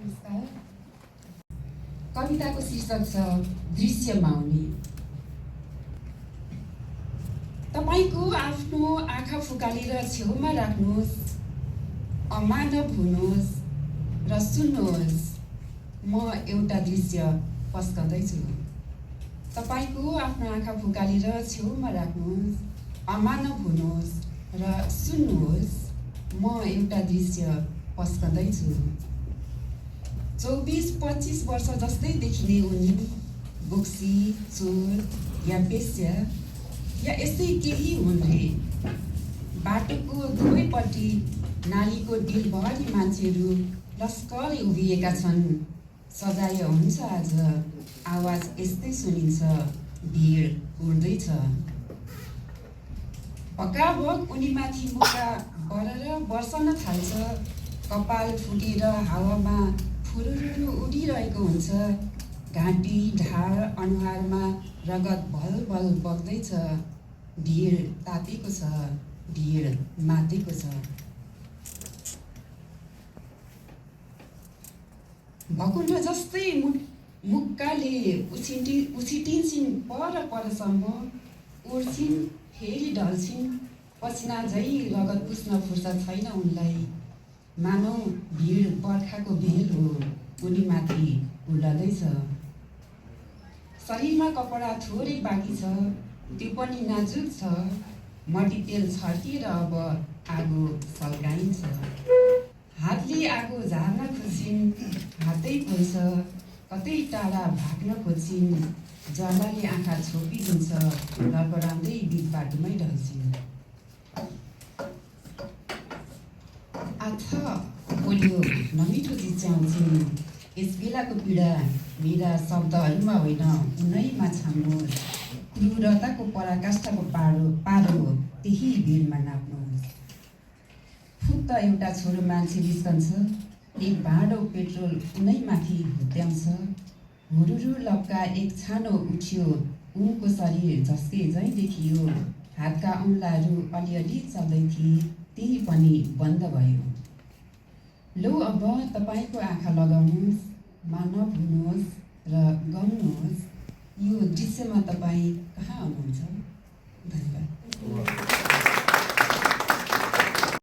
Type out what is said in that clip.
नमस्कार। कविताको शीर्षक छ दृश्य माउनी। तपाईको आफ्नो आँखा फुकालेर छेउमा राख्नुहोस्, अमानव हुनुहोस् र सुन्नुहोस्, म एउटा दृश्य पस्कँदैछु। तपाईको आफ्नो आँखा फुकालेर छेउमा राख्नुहोस्, अमानव हुनुहोस् र सुन्नुहोस्, म एउटा दृश्य पस्कँदैछु। 24-25 वर्ष जस्तै देखिने उनी बोक्सी, चोर या बेस्या या यस्तै केही हुन् रे। बाटोको दुवैपट्टि नालीको डिलभरि मान्छेहरू लस्करै उभिएका छन्। सजाय हुन्छ आज, आवाज यस्तै सुनिन्छ, भिड उड्दैछ। भकाभक उनीमाथि मुक्का बढेर बर्सन थाल्छ। कपाल फुटेर हावामा फुरुरु उडिरहेको हुन्छ। घाँटी, ढाड, अनुहारमा रगत भलभल बग्दैछ। भिड तातेको छ, भिड मातेको छ। भकुण्ड जस्तै मुक्काले उछिटिन्छन् परसम्म, उड्छिन् फेरि ढल्छिन्। पसिना झै रगत पुस्न फुर्सद छैन उनलाई। मानौ भिड बर्खाको भेल हो, उनीमाथि उड्दैछ। शरीरमा कपडा थोरै बाँकी छ, त्यो पनि नाजुक छ। मट्टीतेल छर्किएर अब आगो सल्काइन्छ। हातले आगो झार्न खोज्छिन्, हातै पोल्छ। कतै टाढा भाग्न खोज्छिन्, ज्वालाले आँखा छोपिदिन्छ। लडबडाउँदै बिच बाटोमै ढल्छिन्। आथा बोल्यो नमिठो चिच्याउँछिन्। यस बेलाको पीडा मेरा शब्दहरूमा होइन, उनैमा छान्नुहोस्। क्रूरताको पराकाष्ठाको पारो त्यही भिडमा नाप्नुहोस्। फुत्त एउटा छोरो मान्छे निस्कन्छ, एक भाँडो पेट्रोल उनैमाथि हुत्याउँछ। हुरुरु लप्का एक छानो उठ्यो, उनको शरीर झस्के झैँ देखियो। हातका औँलाहरू अलिअलि चल्दै थिए, त्यही पनि बन्द भयो। लौ अब तपाईको आँखा लगाउनुहोस्, मानव हुनुहोस् र गाउनुहोस्। यो दृश्यमा तपाईँ कहाँ हुनुहुन्छ? धन्यवाद।